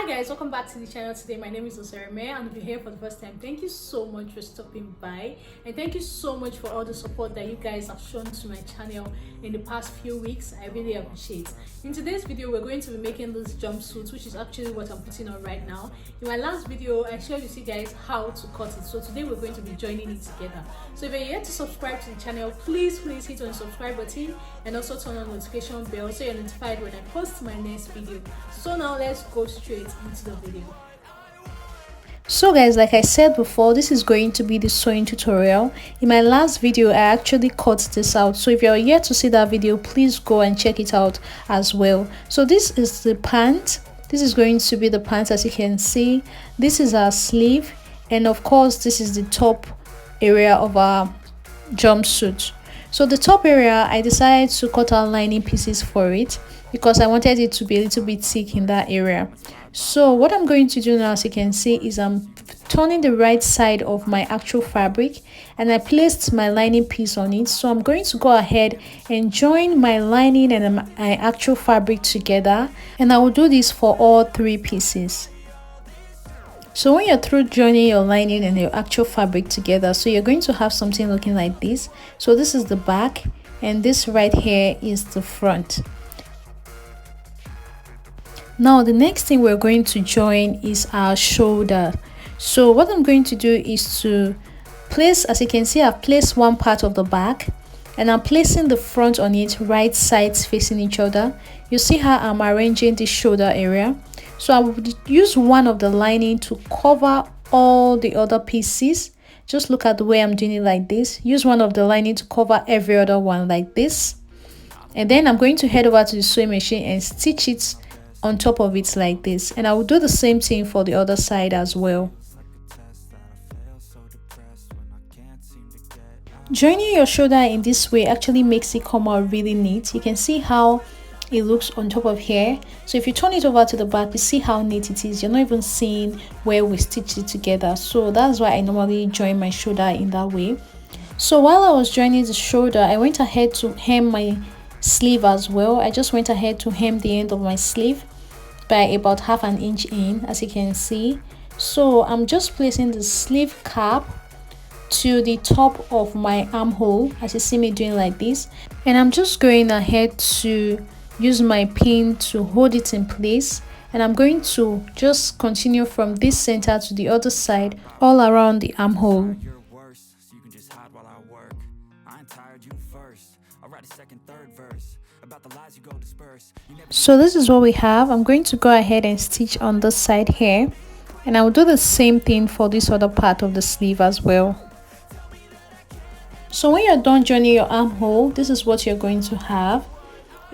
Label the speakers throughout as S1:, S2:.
S1: Hi guys, welcome back to the channel. Today my name is Osarame, and if you're here for the first time, thank you so much for stopping by, and thank you so much for all the support that you guys have shown to my channel in the past few weeks. I really appreciate. In today's video, we're going to be making this jumpsuit, which is actually what I'm putting on right now. In my last video, I showed you guys how to cut it, so today we're going to be joining it together. So if you're yet to subscribe to the channel, please hit on the subscribe button and also turn on the notification bell so you're notified when I post my next video. So now let's go straight into the video. So guys, like I said before, this is going to be the sewing tutorial. In my last video, I actually cut this out, so if you're yet to see that video, please go and check it out as well. So this is the pant. This is going to be the pant. As you can see, this is our sleeve, and of course this is the top area of our jumpsuit. So the top area, I decided to cut out lining pieces for it because I wanted it to be a little bit thick in that area. So what I'm going to do now, as you can see, is I'm turning the right side of my actual fabric, and I placed my lining piece on it. So I'm going to go ahead and join my lining and my actual fabric together, and I will do this for all three pieces. So when you're through joining your lining and your actual fabric together, so you're going to have something looking like this. So this is the back, and this right here is the front. Now the next thing we're going to join is our shoulder. So what I'm going to do is to place, as you can see, I've placed one part of the back and I'm placing the front on it, right sides facing each other. You see how I'm arranging the shoulder area. So I will use one of the lining to cover all the other pieces. Just look at the way I'm doing it like this. Use one of the lining to cover every other one like this. And then I'm going to head over to the sewing machine and stitch it on top of it like this. And I will do the same thing for the other side as well. Joining your shoulder in this way actually makes it come out really neat. You can see how it looks on top of here. So if you turn it over to the back, you see how neat it is. You're not even seeing where we stitched it together. So that's why I normally join my shoulder in that way. So while I was joining the shoulder, I went ahead to hem my sleeve as well. I just went ahead to hem the end of my sleeve by about ½ an inch in, as you can see. So I'm just placing the sleeve cap to the top of my armhole, as you see me doing like this, and I'm just going ahead to use my pin to hold it in place, and I'm going to just continue from this center to the other side all around the armhole. So this is what we have. I'm going to go ahead and stitch on this side here, and I will do the same thing for this other part of the sleeve as well. So when you're done joining your armhole, this is what you're going to have.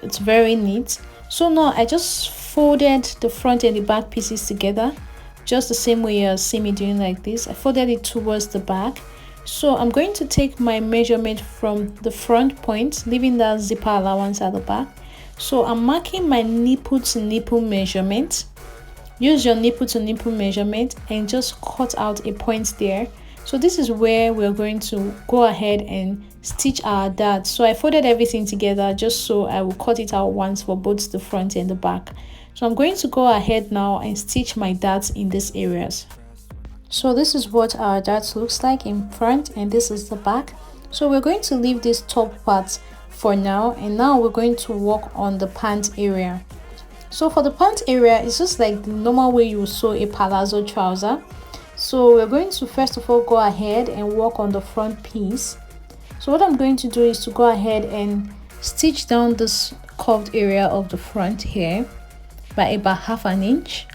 S1: It's very neat. So now I just folded the front and the back pieces together, just the same way you see me doing like this. I folded it towards the back. So I'm going to take my measurement from the front point, leaving that zipper allowance at the back. So I'm marking my nipple to nipple measurement. Use your nipple to nipple measurement and just cut out a point there. So this is where we're going to go ahead and stitch our darts. So I folded everything together just so I will cut it out once for both the front and the back. So I'm going to go ahead now and stitch my darts in these areas. So this is what our darts looks like in front, and this is the back. So we're going to leave this top part for now, and now we're going to work on the pant area. So for the pant area, it's just like the normal way you sew a palazzo trouser. So we're going to first of all go ahead and work on the front piece. So what I'm going to do is to go ahead and stitch down this curved area of the front here by about ½ an inch.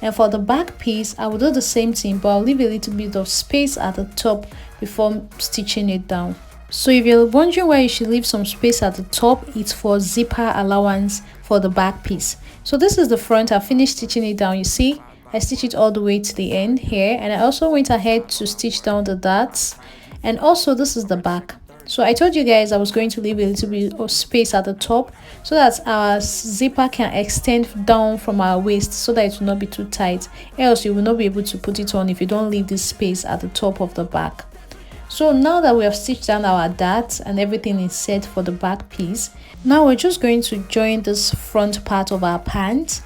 S1: And for the back piece, I will do the same thing, but I'll leave a little bit of space at the top before stitching it down. So if you're wondering why you should leave some space at the top, it's for zipper allowance for the back piece. So this is the front. I finished stitching it down. You see, I stitched it all the way to the end here, and I also went ahead to stitch down the darts. And also this is the back. So I told you guys I was going to leave a little bit of space at the top so that our zipper can extend down from our waist so that it will not be too tight, else you will not be able to put it on if you don't leave this space at the top of the back. So now that we have stitched down our darts and everything is set for the back piece, now we're just going to join this front part of our pant.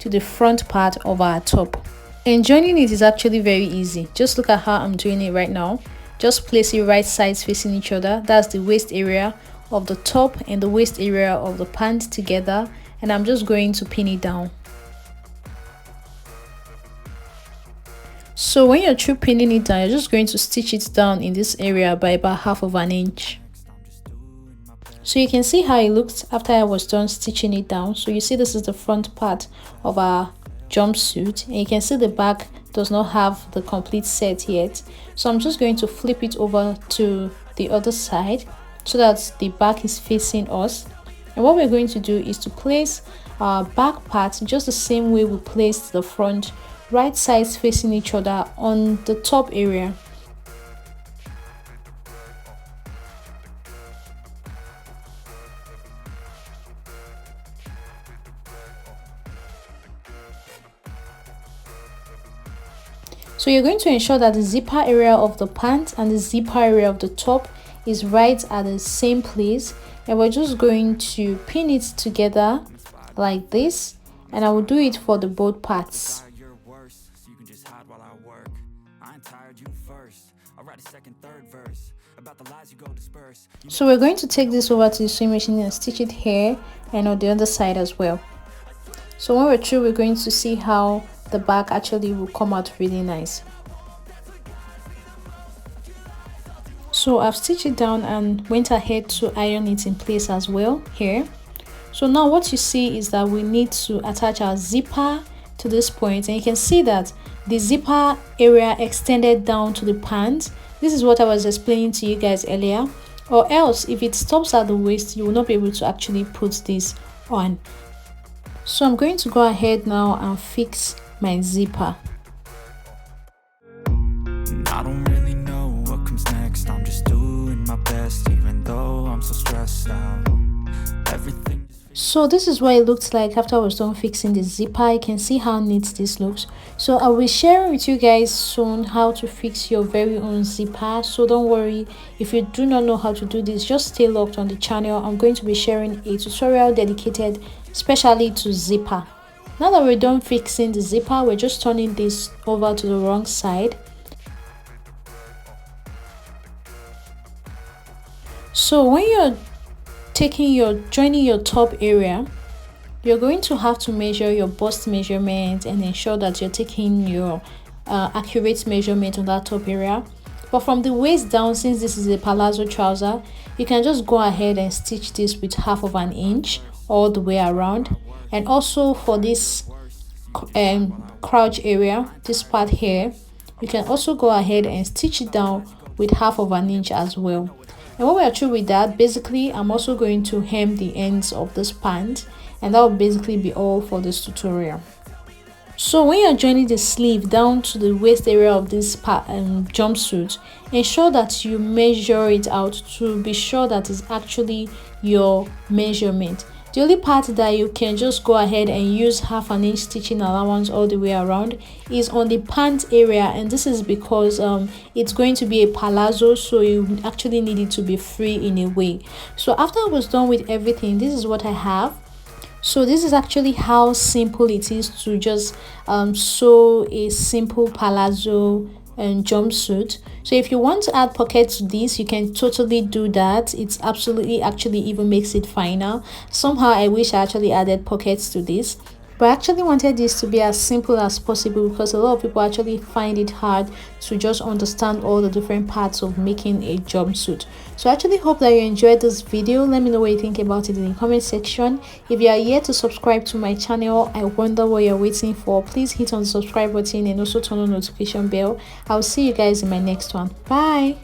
S1: to the front part of our top. And joining it is actually very easy. Just look at how I'm doing it right now. Just place it right sides facing each other. That's the waist area of the top and the waist area of the pant together, and I'm just going to pin it down. So when you're through pinning it down, you're just going to stitch it down in this area by about 1/2 inch. So you can see how it looked after I was done stitching it down. So you see this is the front part of our jumpsuit, and you can see the back does not have the complete set yet. So I'm just going to flip it over to the other side so that the back is facing us. And what we're going to do is to place our back part just the same way we placed the front, right sides facing each other on the top area. So you're going to ensure that the zipper area of the pant and the zipper area of the top is right at the same place, and we're just going to pin it together like this, and I will do it for the both parts. So we're going to take this over to the sewing machine and stitch it here and on the other side as well. So when we're through, we're going to see how the back actually will come out really nice. So I've stitched it down and went ahead to iron it in place as well here. So now what you see is that we need to attach our zipper to this point, and you can see that the zipper area extended down to the pant. This is what I was explaining to you guys earlier, or else if it stops at the waist, you will not be able to actually put this on. So I'm going to go ahead now and fix my zipper. I don't really know what comes next. I'm just doing my best even though I'm so stressed out. Everything. So this is what it looks like after I was done fixing the zipper. You can see how neat this looks. So I will be sharing with you guys soon how to fix your very own zipper. So don't worry if you do not know how to do this, just stay locked on the channel. I'm going to be sharing a tutorial dedicated especially to zipper. Now that we're done fixing the zipper, we're just turning this over to the wrong side. So when you're joining your top area, you're going to have to measure your bust measurement and ensure that you're taking your accurate measurement on that top area. But from the waist down, since this is a palazzo trouser, you can just go ahead and stitch this with 1/2 inch all the way around. And also for this crotch area, this part here, you can also go ahead and stitch it down with 1/2 inch as well. And when we are through with that, basically I'm also going to hem the ends of this pant, and that will basically be all for this tutorial. So when you're joining the sleeve down to the waist area of this jumpsuit, ensure that you measure it out to be sure that it's actually your measurement. The only part that you can just go ahead and use 1/2 inch stitching allowance all the way around is on the pant area, and this is because it's going to be a palazzo, so you actually need it to be free in a way. So after I was done with everything, this is what I have. So this is actually how simple it is to just sew a simple palazzo and jumpsuit. So if you want to add pockets to this, you can totally do that. It's absolutely actually even makes it finer. Somehow I wish I actually added pockets to this, but I actually wanted this to be as simple as possible because a lot of people actually find it hard to just understand all the different parts of making a jumpsuit. So I actually hope that you enjoyed this video. Let me know what you think about it in the comment section. If you are yet to subscribe to my channel, I wonder what you're waiting for. Please hit on the subscribe button and also turn on the notification bell. I'll see you guys in my next one. Bye.